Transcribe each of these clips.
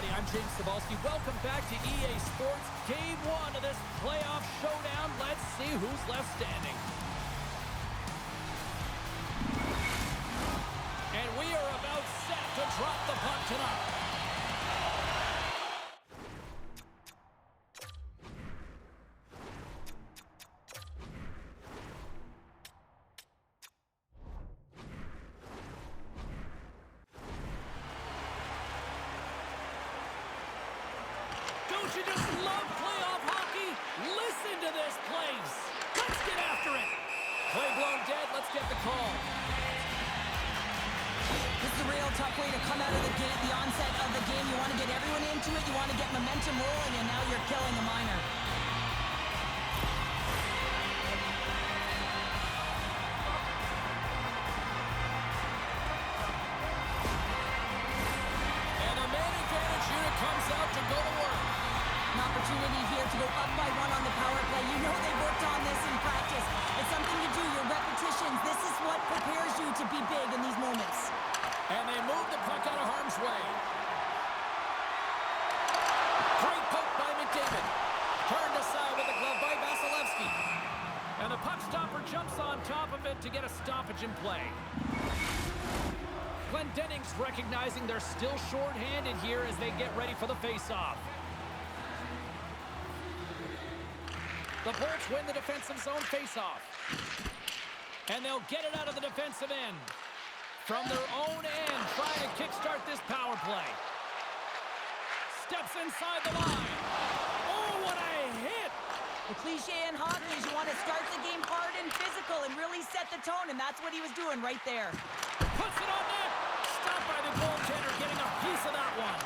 everybody. I'm James Cebulski. Welcome back to EA Sports. Game 1 of this playoff showdown. Let's see who's left standing. And we are about set to drop the puck tonight. Don't you just love playoff hockey? Listen to this place. Let's get after it. Play blown dead. Let's get the call. This is a real tough way to come out of the gate, the onset of the game. You want to get everyone into it. You want to get momentum rolling, and now you're killing a minor. And the man advantage unit comes out to go to work. An opportunity here to go up by 1 on the power play. You know they worked on this in practice. It's something you do, your repetitions. This is what prepares you to be big in these moments. And they move the puck out of harm's way. Great poke by McDavid. Turned aside with the glove by Vasilevsky. And the puck stopper jumps on top of it to get a stoppage in play. Glendening's recognizing they're still short-handed here as they get ready for the face-off. The Bolts win the defensive zone face-off. And they'll get it out of the defensive end. From their own end, trying to kickstart this power play. Steps inside the line. Oh, what a hit! The cliche in hockey is you want to start the game hard and physical and really set the tone, and that's what he was doing right there. Puts it on net. Stopped by the goaltender, getting a piece of that one.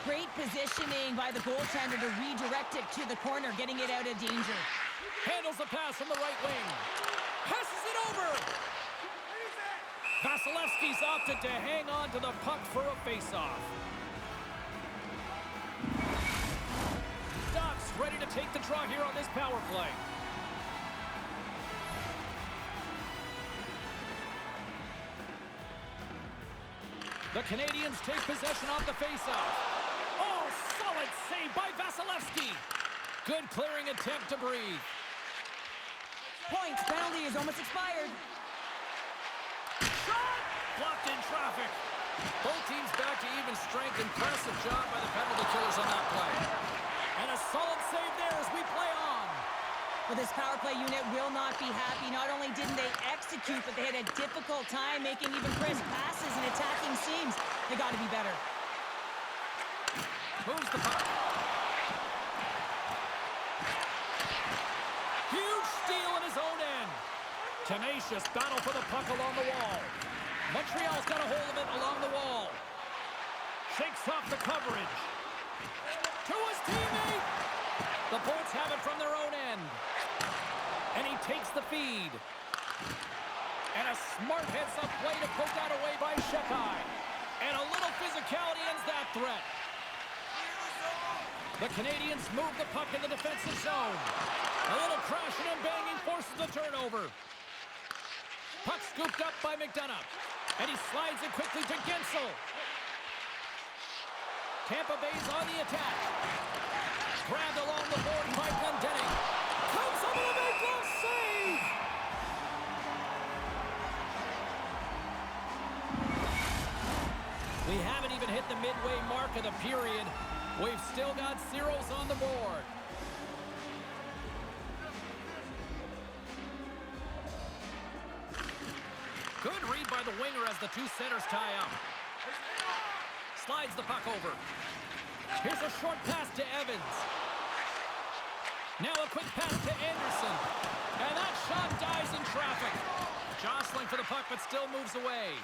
Great positioning by the goaltender to redirect it to the corner, getting it out of danger. Handles the pass from the right wing. Passes it over. Vasilevsky's opted to hang on to the puck for a face-off. Ducks ready to take the draw here on this power play. The Canadiens take possession off the face-off. Oh, solid save by Vasilevsky. Good clearing attempt to breathe. Points. Penalty is almost expired. Shot! Blocked in traffic. Both teams back to even strength. Impressive job by the penalty killers on that play. And a solid save there as we play on. Well, this power play unit will not be happy. Not only didn't they execute, but they had a difficult time making even crisp passes and attacking seams. They got to be better. Moves the puck. Huge steal in his own end. Tenacious battle for the puck along the wall. Montreal's got a hold of it along the wall. Shakes off the coverage. To his teammate. The Bolts have it from their own end. And he takes the feed. And a smart heads-up play to poke that away by Shekai. And a little physicality ends that threat. The Canadiens move the puck in the defensive zone. A little crashing and banging forces the turnover. Puck scooped up by McDonough. And he slides it quickly to Gensel. Tampa Bay's on the attack. Grabbed along the board by Glendening. Comes over the big glove save! We haven't even hit the midway mark of the period. We've still got zeros on the board. Good read by the winger as the two centers tie up. Slides the puck over. Here's a short pass to Evans. Now a quick pass to Anderson. And that shot dies in traffic. Jostling for the puck, but still moves away.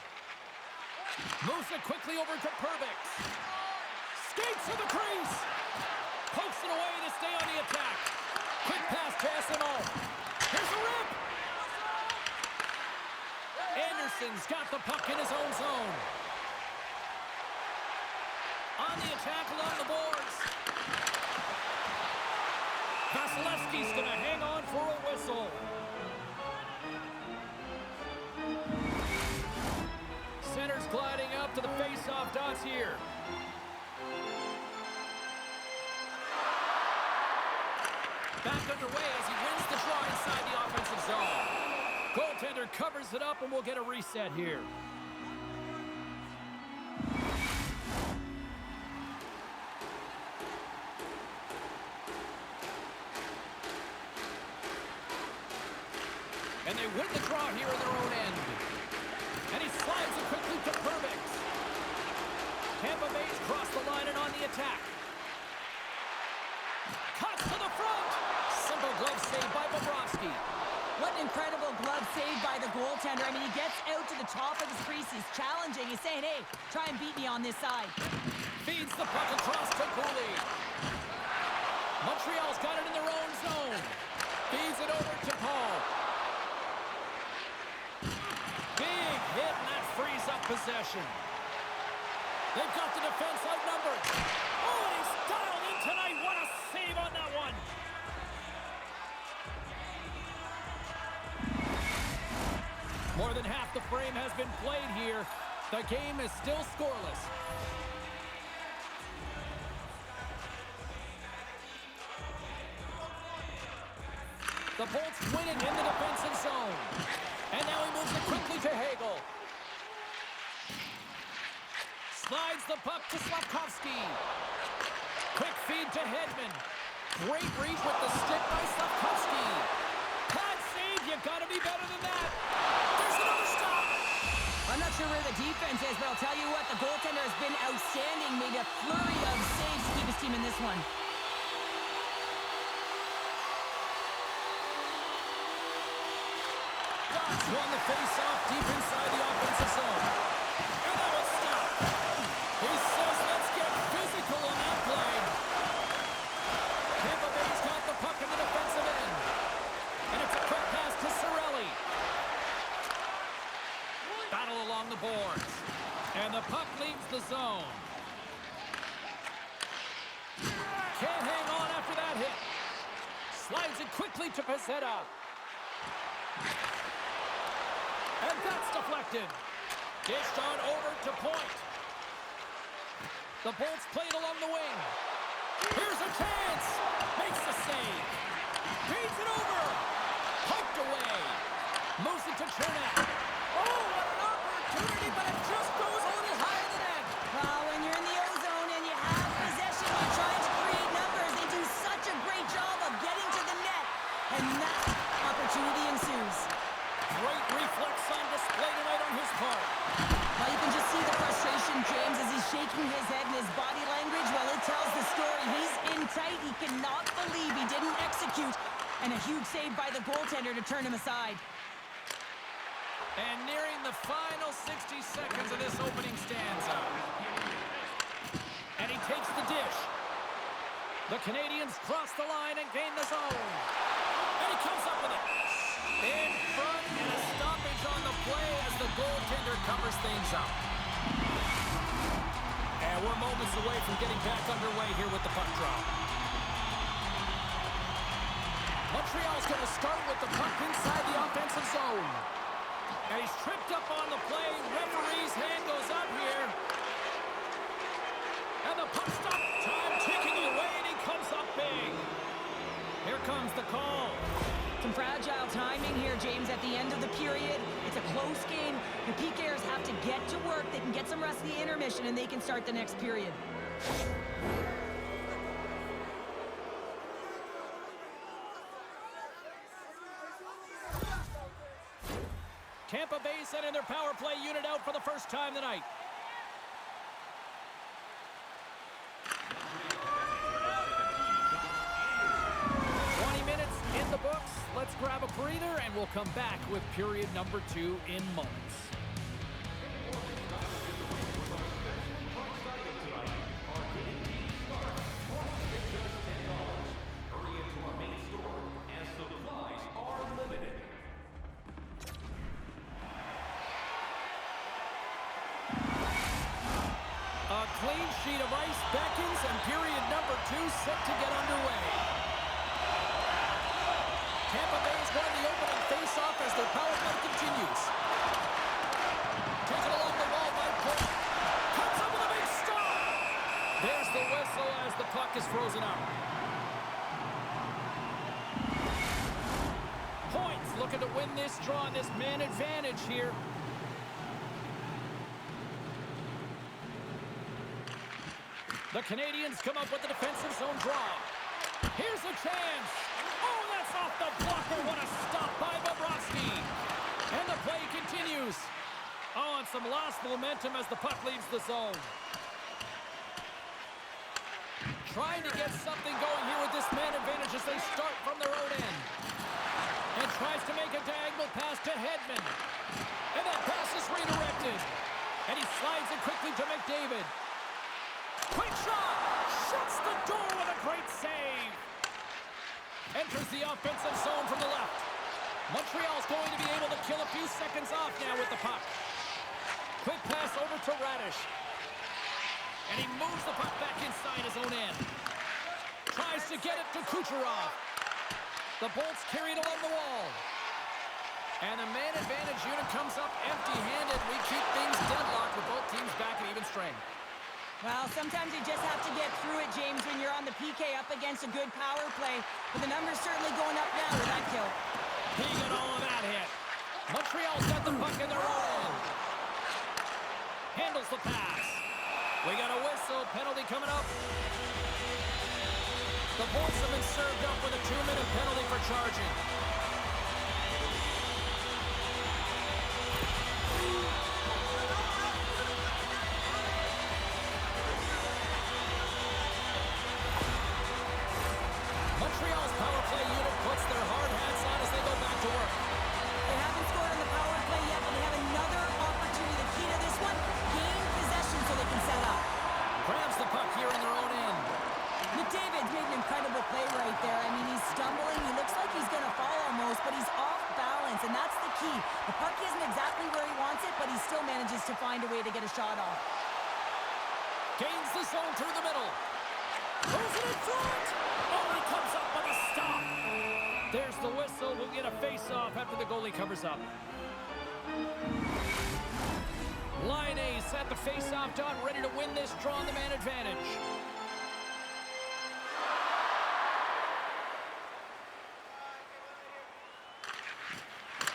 Moves it quickly over to Perbix. Skates to the crease. Pokes it away to stay on the attack. Quick pass to SMO. Here's a rip. Anderson's got the puck in his own zone. On the attack along the boards. Vasilevsky's going to hang on for a whistle. Center's gliding up to the face-off dots here. Back underway as he wins the draw inside the offensive zone. Goaltender covers it up, and we'll get a reset here. And they win the draw here in their own end. And he slides it quickly to Perbix. Tampa Bay's crossed the line and on the attack. Cuts to the front. Simple glove save by Bobrovsky. What an incredible glove save by the goaltender. I mean, he gets out to the top of his crease. He's challenging. He's saying, hey, try and beat me on this side. Feeds the puck across to Cooley. Montreal's got it in their own zone. Feeds it over to Paul. Big hit, and that frees up possession. They've got the defense outnumbered. Oh, and he's dialed in tonight. What a save on that one. More than half the frame has been played here. The game is still scoreless. The Bolts win it in the defensive zone. And now he moves it quickly to Hagel. Slides the puck to Slavkovsky. Quick feed to Hedman. Great reach with the stick by Slavkovsky. Pad save, you gotta be better than that. There's another stop. I'm not sure where the defense is, but I'll tell you what, the goaltender has been outstanding. Made a flurry of saves to keep his team in this one. Won the face-off deep inside the offensive zone. And that was stopped. He says, let's get physical on that play. Tampa Bay's got the puck in the defensive end. And it's a quick pass to Cirelli. Battle along the boards. And the puck leaves the zone. Can't hang on after that hit. Slides it quickly to Pezzetta. And that's deflected. Dished on over to Point. The Bolts played along the wing. Here's a chance. Makes the save. Feeds it over. Poked away. Moves it to Chernak. Oh, what an opportunity, but it just goes a little higher than that. Well, when you're in the O-zone and you have possession, you're trying to create numbers. They do such a great job of getting to the net. And that opportunity ensues. Great reflex on display tonight on his part. Well, you can just see the frustration, James, as he's shaking his head, and his body language, well, it tells the story. He's in tight. He cannot believe he didn't execute. And a huge save by the goaltender to turn him aside. And nearing the final 60 seconds of this opening stanza. And he takes the dish. The Canadiens cross the line and gain the zone. And he comes up with it. In front, and a stoppage on the play as the goaltender covers things up. And we're moments away from getting back underway here with the puck drop. Montreal's going to start with the puck inside the offensive zone. And he's tripped up on the play. Referee's hand goes up here. And the puck stop. Time ticking away, and he comes up big. Here comes the call. Some fragile timing here, James, at the end of the period. It's a close game. Your PKers have to get to work. They can get some rest in the intermission, and they can start the next period. Tampa Bay sending their power play unit out for the first time tonight. In the books, let's grab a breather, and we'll come back with period number 2 in moments. A clean sheet of ice beckons, and period number 2 set to get underway. Tampa Bay's won the opening face-off as their power play continues. Taken along the wall by Point. Comes up with a big stop. There's the whistle as the puck is frozen up. looking to win this draw on this man advantage here. The Canadiens come up with the defensive zone draw. Here's a chance. Oh, that's off the blocker. What a stop by Bobrovsky. And the play continues. Oh, and some lost momentum as the puck leaves the zone. Trying to get something going here with this man advantage as they start from their own end. And tries to make a diagonal pass to Hedman. And that pass is redirected. And he slides it quickly to McDavid. Quick shot! Shuts the door with a great save. Enters the offensive zone from the left. Montreal's going to be able to kill a few seconds off now with the puck. Quick pass over to Radish. And he moves the puck back inside his own end. Tries to get it to Kucherov. The Bolts carried along the wall. And the man advantage unit comes up empty-handed. We keep things deadlocked with both teams back at even strength. Well, sometimes you just have to get through it, James, when you're on the PK up against a good power play. But the number's certainly going up now with that kill. He got all of that hit. Montreal's got the puck in their own end. Handles the pass. We got a whistle. Penalty coming up. The Bolts have been served up with a 2-minute penalty for charging. Montreal's power play unit puts their hard hats on as they go back to work. They haven't scored on the power play yet, but they have another opportunity. The key to this one, gain possession so they can set up. Grabs the puck here in their own end. McDavid's made an incredible play right there. I mean, he's stumbling. He looks like he's going to fall almost, but he's off balance, and that's the key. The puck isn't exactly where he wants it, but he still manages to find a way to get a shot off. Gains the zone through the middle. Throws it in front. Oh, he comes up with a stop. There's the whistle. We'll get a face-off after the goalie covers up. Line A set the face-off dot, ready to win this draw on the man advantage.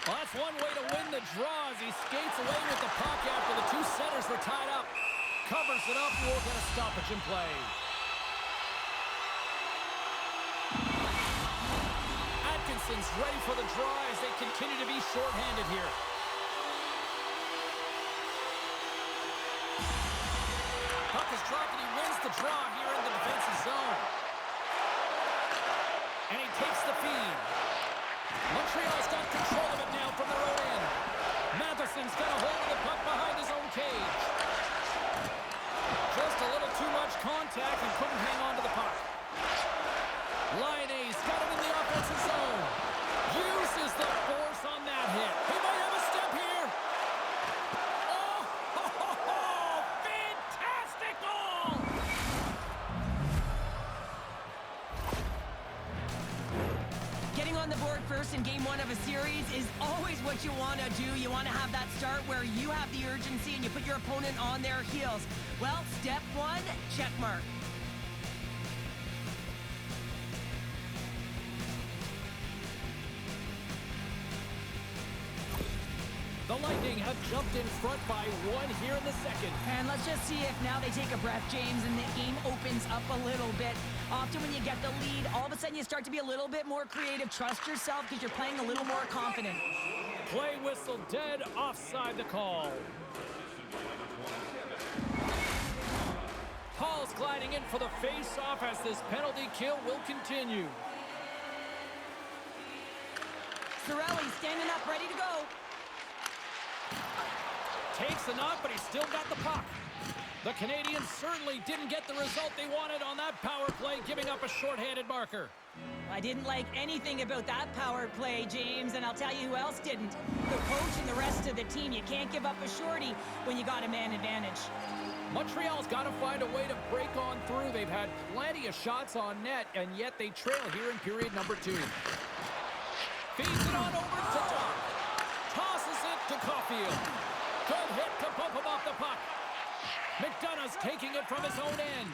Well, that's one way to win the draw as he skates away with the puck after the two centers were tied up. Covers it up. We'll get a stoppage in play. Atkinson's ready for the draw as they continue to be shorthanded here. Puck is dropped and he wins the draw here in the defensive zone. And he takes the feed. Montreal's got control of it now from their own end. Matheson's got a hold of the puck behind his own cage. Just a little too much contact and couldn't hang on to the puck. Line A's got it in the offensive zone. Uses the force on that hit. He might have a step here. Oh, fantastic goal! Getting on the board first in game one of a series is always what you want to do. You want to have that start where you have the urgency and you put your opponent on their heels. Well, step one, check mark. The Lightning have jumped in front by one here in the second. And let's just see if now they take a breath, James, and the game opens up a little bit. Often when you get the lead, all of a sudden you start to be a little bit more creative. Trust yourself because you're playing a little more confident. Play whistle dead, offside the call. Hall's gliding in for the face-off as this penalty kill will continue. Cirelli standing up, ready to go. Takes the knock, but he's still got the puck. The Canadiens certainly didn't get the result they wanted on that power play, giving up a shorthanded marker. I didn't like anything about that power play, James, and I'll tell you who else didn't. The coach and the rest of the team. You can't give up a shorty when you got a man advantage. Montreal's got to find a way to break on through. They've had plenty of shots on net, and yet they trail here in period number 2. Feeds it on over to Doc. Tosses it to Caulfield. Good hit to bump him off the puck. McDonough's taking it from his own end.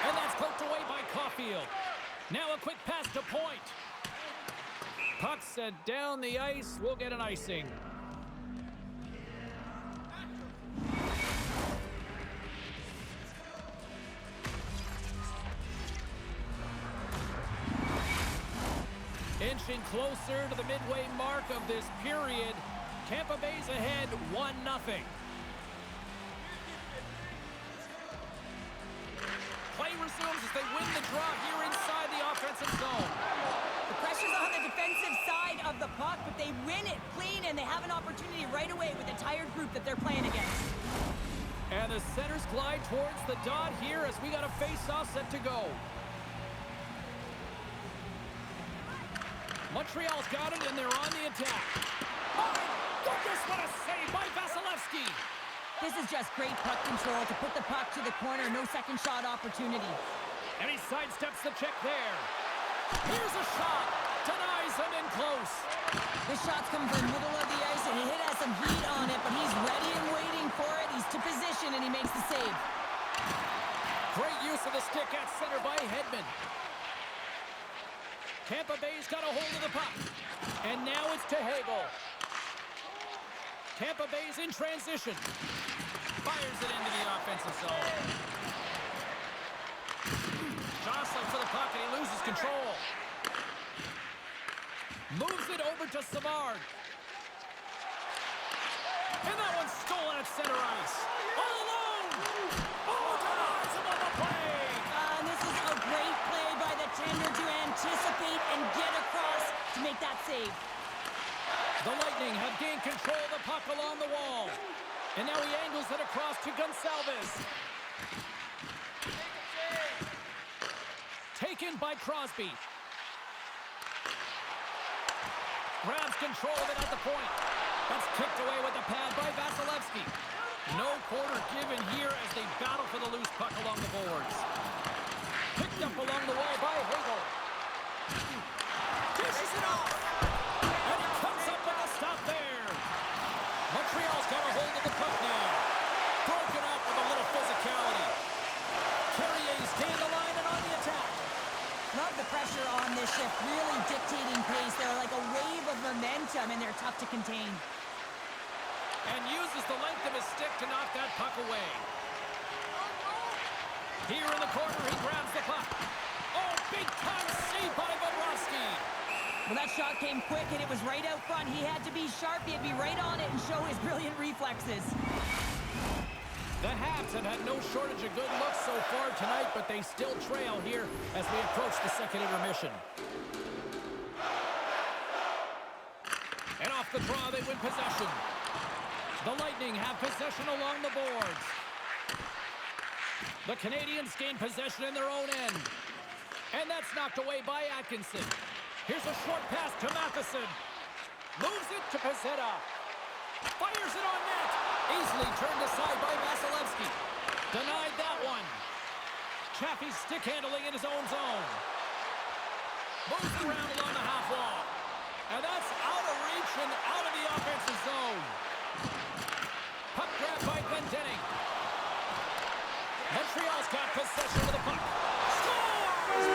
And that's poked away by Caulfield. Now a quick pass to Point. Puck sent down the ice. We'll get an icing. Inching closer to the midway mark of this period. Tampa Bay's ahead 1-0. Play resumes as they win the draw here inside the offensive zone. The pressure's on the defensive side of the puck, but they win it clean, and they have an opportunity right away with the tired group that they're playing against. And the centers glide towards the dot here as we got a face-off set to go. Montreal's got it, and they're on the attack. My goodness, what a save by Vasilevsky! This is just great puck control to put the puck to the corner. No second shot opportunity. And he sidesteps the check there. Here's a shot. Denies him in close. This shot's coming from the middle of the ice, and he has some heat on it, but he's ready and waiting for it. He's to position, and he makes the save. Great use of the stick at center by Hedman. Tampa Bay's got a hold of the puck. And now it's to Hagel. Tampa Bay's in transition. Fires it into the offensive zone. Jostling for the puck, and he loses control. Moves it over to Savard. And that one's stolen at center ice. All alone! Oh, denies him on the play! And this is a great play by the tender to anticipate and get across to make that save. The Lightning have gained control of the puck along the wall. And now he angles it across to Gonçalves. Taken by Crosby. Grabs control of it at the point. That's kicked away with the pad by Vasilevsky. No quarter given here as they battle for the loose puck along the boards. Picked up along the wall by Hagel. Dishes it off. And he comes up with a stop there. Montreal's got a hold of the puck now. Broken up with a little physicality. Carrier's gained the line and on the attack. Love the pressure on this shift, really dictating pace. They're like a wave of momentum, and they're tough to contain. And uses the length of his stick to knock that puck away. Here in the corner, he grabs the puck. Oh, big-time save by Bobrovsky. Well, that shot came quick, and it was right out front. He had to be sharp. He had to be right on it and show his brilliant reflexes. The Habs have had no shortage of good looks so far tonight, but they still trail here as we approach the second intermission. And off the draw, they win possession. The Lightning have possession along the boards. The Canadiens gain possession in their own end. And that's knocked away by Atkinson. Here's a short pass to Matheson. Moves it to Pezzetta. Fires it on net. Easily turned aside by Vasilevsky. Denied that one. Chaffee stick handling in his own zone. Moves it around along the half wall. And that's out of reach and out of the offensive zone. Puck grab by Glendening. Montreal's got possession of the puck. Scores!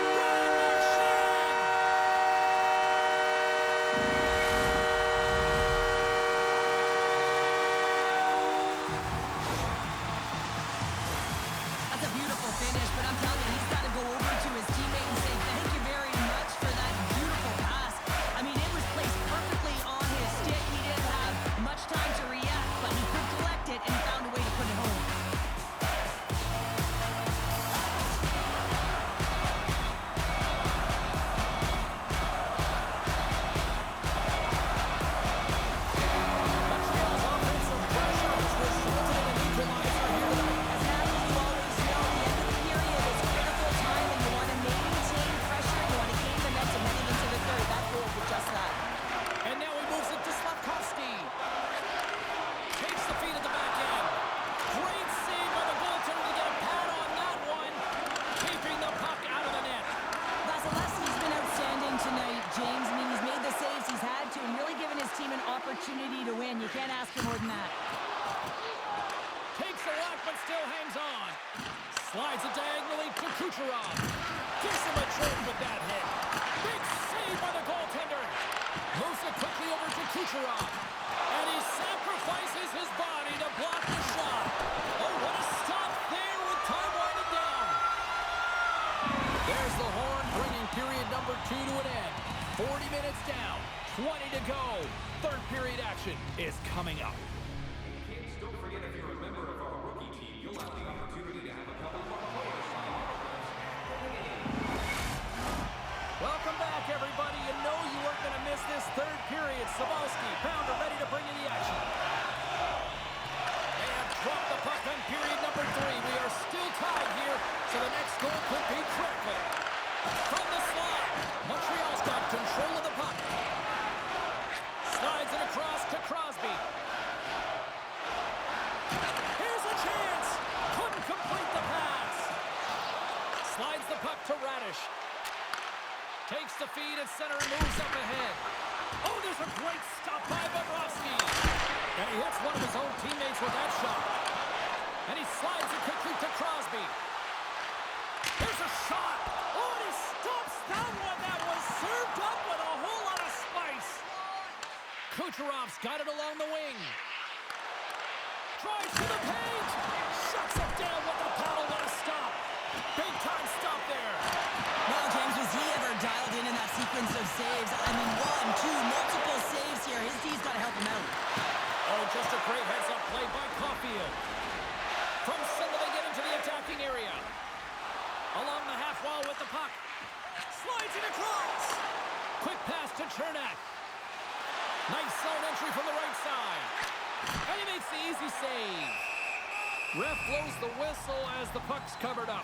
That's a beautiful finish, but I'm telling you, he's got to go over to his teammate and say thank you very much for that beautiful pass. I mean, it was placed perfectly on his stick. He didn't have much time to react, but he could collect it and found a way to put it home. Montreal's offensive pressure has resulted in an equalizer here tonight. As Natalie, you always know, the end of the period is critical time, and you want to maintain pressure. You want to gain momentum heading into the third. That goal did just that. And now he moves it to Slavkovsky. Takes the feed at the back end. Great save by the goaltender to get a pad on that one. Keeping the puck out of the net. Vasilevsky's been outstanding tonight, James. I mean, he's made the saves he's had to and really given his team an opportunity to win. You can't ask for more than that. Takes a whack but still hangs on. Slides it diagonally to Kucherov. Gives him a choke with that hit. Big save by the goaltender. Kucherov. And he sacrifices his body to block the shot. Oh, what a stop there with time winding down. There's the horn, bringing period number 2 to an end. 40 minutes down, 20 to go. Third period action is coming up. Kids, don't forget, if you're a member of our rookie team, you'll have the opportunity to have a couple more players sign autographs for the game. Welcome back, everybody. You know you weren't going to miss this third period. Sabalski, Pounder ready to bring you the action. They have dropped the puck on period number 3. We are still tied here, so the next goal could be critical. From the slide, Montreal's got control of the puck. Slides it across to Crosby. Here's a chance. Couldn't complete the pass. Slides the puck to Radish. Takes the feed at center and moves up ahead. Oh, there's a great stop by Bobrovsky. And he hits one of his own teammates with that shot. And he slides it quickly to Crosby. There's a shot. Oh, and he stops that one. That was served up with a whole lot of spice. Kucherov's got it along the wing. Drives to the paint. Shuts it down with the paddle. What a stop. Big time stop there. Well, James, was he ever dialed in that sequence of saves? I mean, 1, 2, multiple saves here. His D's got to help him out. Oh, just a great heads-up play by Caulfield. From center, they get into the attacking area. Along the half wall with the puck. Slides it across. Quick pass to Chernak. Nice zone entry from the right side. And he makes the easy save. Ref blows the whistle as the puck's covered up.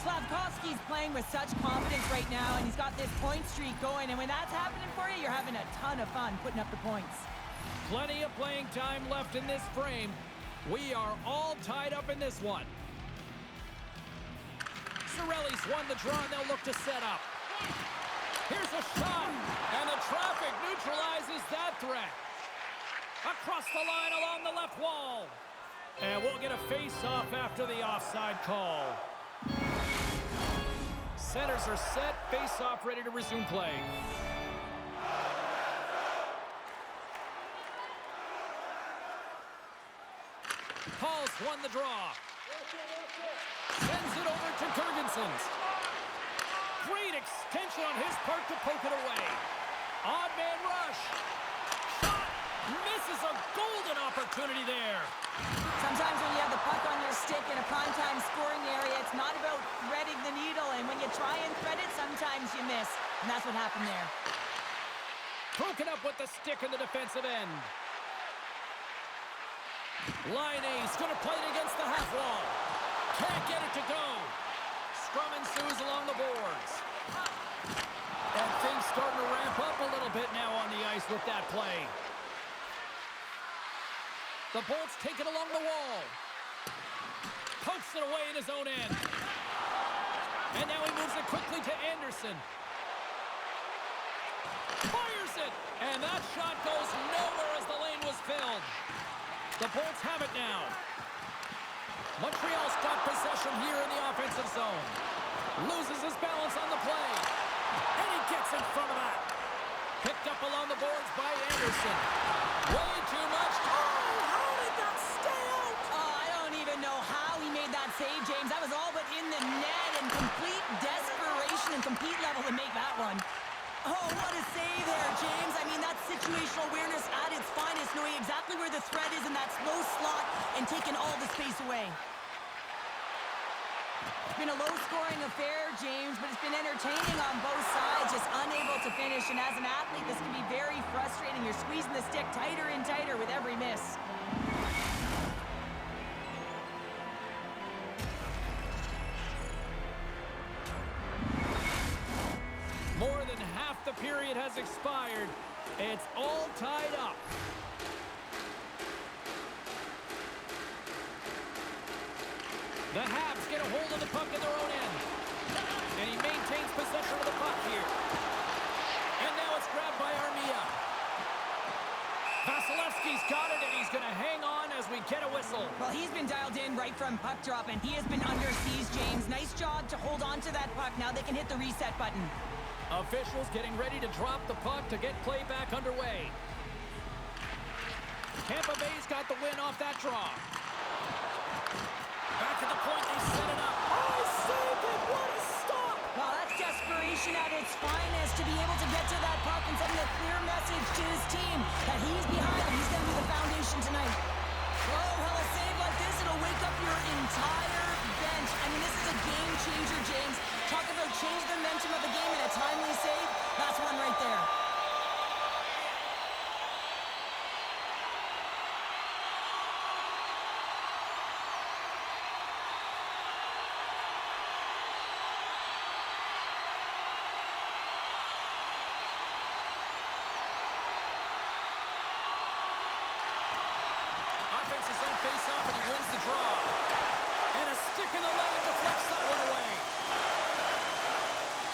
Slavkovsky's playing with such confidence right now, and he's got this point streak going. And when that's happening for you, you're having a ton of fun putting up the points. Plenty of playing time left in this frame. We are all tied up in this one. Cirelli's won the draw, and they'll look to set up. Here's a shot, and the traffic neutralizes that threat. Across the line along the left wall. And we'll get a face-off after the offside call. Centers are set, face-off ready to resume play. Paul's won the draw. Sends it over to Gergensons. Great extension on his part to poke it away. Odd man rush. Shot. Misses a golden opportunity there. Sometimes when you have the puck on your stick in a primetime scoring area, it's not about threading the needle. And when you try and thread it, sometimes you miss. And that's what happened there. Broken up with the stick in the defensive end. Line A's going to play it against the half wall. Can't get it to go. Scrum ensues along the boards. And things starting to ramp up a little bit now on the ice with that play. The Bolts take it along the wall. Pokes it away in his own end. And now he moves it quickly to Anderson. Fires it. And that shot goes nowhere as the lane was filled. The Bolts have it now. Montreal's got possession here in the offensive zone. Loses his balance on the play. And he gets in front of that. Picked up along the boards by Anderson. Way too much. Oh, how did that stay out? Oh, I don't even know how he made that save, James. That was all but in the net and complete desperation and compete level to make that one. Oh, what a save there, James. I mean, that's situational awareness at its finest, knowing exactly where the threat is in that slow slot and taking all the space away. It's been a low-scoring affair, James, but it's been entertaining on both sides, just unable to finish. And as an athlete, this can be very frustrating. You're squeezing the stick tighter and tighter with every miss. More than half the period has expired. It's all tied up. The Habs get a hold of the puck in their own end. And he maintains possession of the puck here. And now it's grabbed by Armia. Vasilevsky's got it, and he's going to hang on as we get a whistle. Well, he's been dialed in right from puck drop, and he has been under siege, James. Nice job to hold on to that puck. Now they can hit the reset button. Officials getting ready to drop the puck to get play back underway. Tampa Bay's got the win off that draw. Back to the point, they set it up. Oh, he saved it! What a stop! Well, that's desperation at its finest to be able to get to that puck and send a clear message to his team that he's behind them. He's going to be the foundation tonight. Oh, well, a save like this, it'll wake up your entire bench. I mean, this is a game changer, James. Talk about change the momentum of the game in a timely save. That's one right there. Offense is on face-off, and he wins the draw. And a stick in the leg and deflects that one away.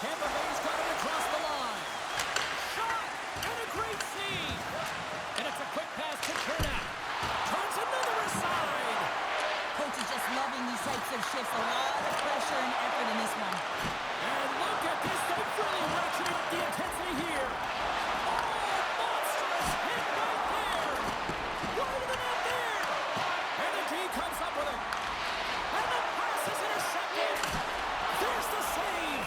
Tampa Bay's got it across the line. Shot! And a great save! And it's a quick pass to Kerna. Turns another aside! Coach is just loving these types of shifts. A lot of pressure and effort in this one. And look at this. They've really ratcheted up the intensity here. Oh, monstrous hit right there! Right to the net there! And the D comes up with it. And the pass is intercepted. There's the save.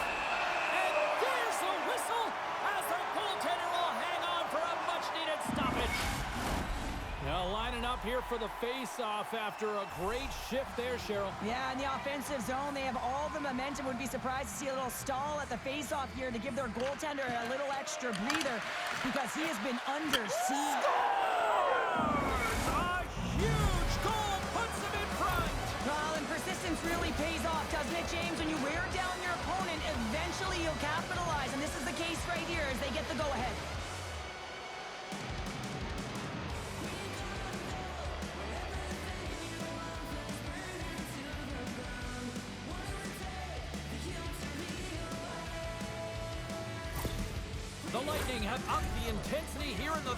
And there's the whistle as the goaltender will hang on for a much-needed stoppage. Now lining up here for the face-off after a great shift there, Cheryl. Yeah, in the offensive zone, they have all the momentum. Would be surprised to see a little stall at the face-off here to give their goaltender a little extra breather because he has been under siege. A huge goal puts him in front. Well, and persistence really pays off, doesn't it, James? When you wear down your opponent, eventually you'll capitalize, and this is the case right here as they get the go-ahead. The Lightning have upped the intensity here in the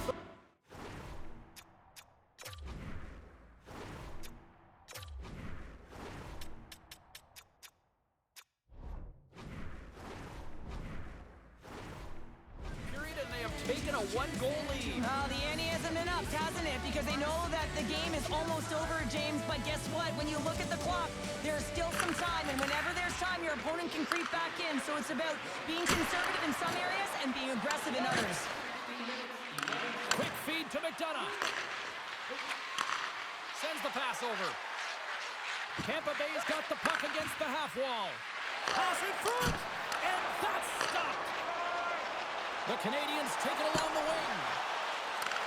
period, and they have taken a one-goal lead. Well, the ante hasn't been upped, hasn't it? Because they know that the game is almost over, James. But guess what? When you look at the clock, there's still some time. And whenever there's time, your opponent can creep back in. So it's about being conservative in some areas and being aggressive in others. Quick feed to McDonough. Sends the pass over. Tampa Bay's got the puck against the half wall. Pass in front, and that's stopped. The Canadiens take it along the wing.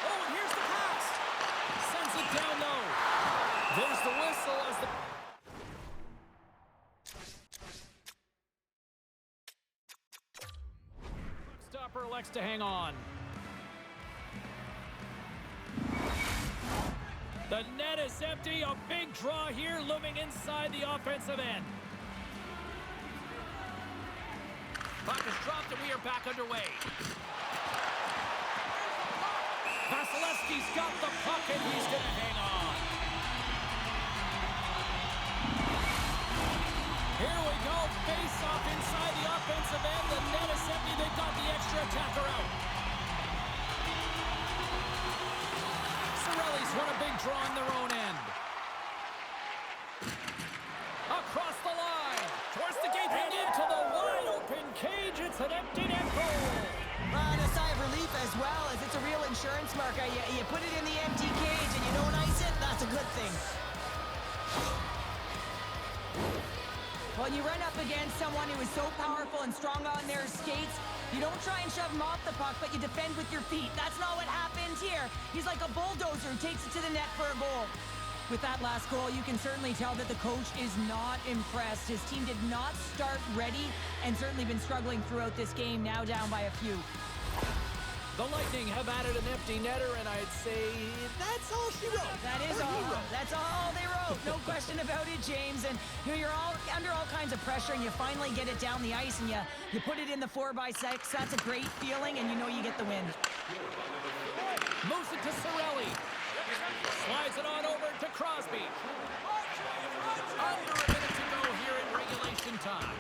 Oh, and here's the pass. Sends it down low. There's the whistle as the... Stopper elects to hang on. The net is empty. A big draw here looming inside the offensive end. Puck is dropped and we are back underway. Vasilevsky's got the puck and he's going to hang on. Here we go. Face off inside the offensive end. The net is empty. They got the extra attacker out. Cirelli's won a big draw on their own end. Across the line. Towards the gate and into the wide open cage. It's an empty net goal. And a sigh of relief as well, as it's a real insurance marker. You put it in the empty cage and you don't ice it, that's a good thing. When you run up against someone who is so powerful and strong on their skates, you don't try and shove him off the puck, but you defend with your feet. That's not what happened here. He's like a bulldozer who takes it to the net for a goal. With that last goal, you can certainly tell that the coach is not impressed. His team did not start ready and certainly been struggling throughout this game, now down by a few. The Lightning have added an empty netter, and I'd say that's all she wrote. That is all. That's all they wrote. No question about it, James. And you're all under all kinds of pressure, and you finally get it down the ice, and you put it in the 4x6. That's a great feeling, and you know you get the win. Moves it to Cirelli. Slides it on over to Crosby. Under a minute to go here in regulation time.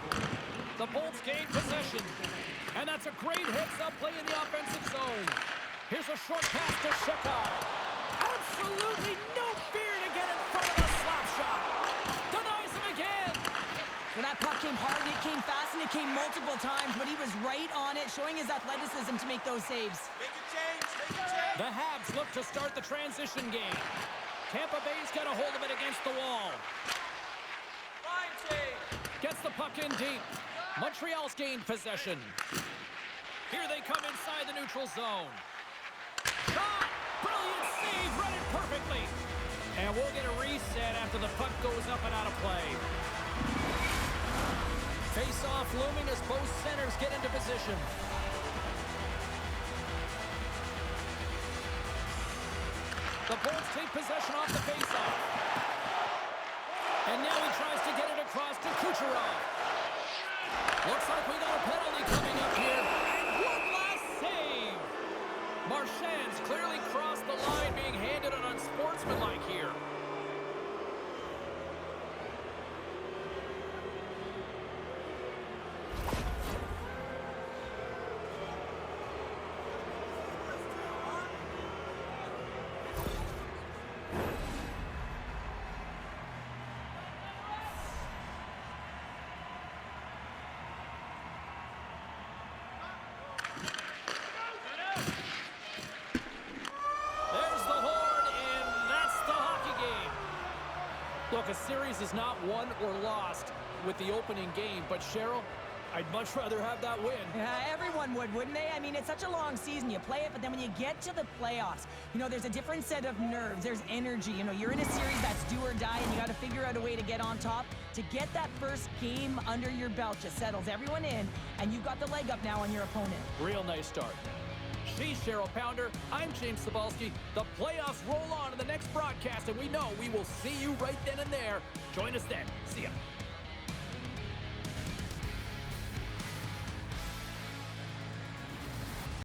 The Bolts gain possession. And that's a great heads-up play in the offensive zone. Here's a short pass to Shekar. Outside absolutely no fear to get in front of the slap shot. Denies him again. Well, that puck came hard, it came fast, and it came multiple times, but he was right on it, showing his athleticism to make those saves. Make a change, make a change. The Habs look to start the transition game. Tampa Bay's got a hold of it against the wall. Line change. Gets the puck in deep. Montreal's gained possession. Here they come inside the neutral zone. Shot! Brilliant save, read it perfectly. And we'll get a reset after the puck goes up and out of play. Face-off looming as both centers get into position. The Bolts take possession off the face-off. And now he tries to get it across to Kucherov. Looks like we got a penalty coming up here. And one last save. Marchand's clearly crossed the line, being handed an unsportsmanlike here. Look, a series is not won or lost with the opening game, but Cheryl, I'd much rather have that win. Everyone would, wouldn't they? I mean, it's such a long season. You play it, but then when you get to the playoffs, you know, there's a different set of nerves. There's energy. You know, you're in a series that's do or die, and you got to figure out a way to get on top. To get that first game under your belt just settles everyone in, and you've got the leg up now on your opponent. Real nice start. She's Cheryl Pounder. I'm James Cebulski. The playoffs roll on in the next broadcast, and we know we will see you right then and there. Join us then. See ya.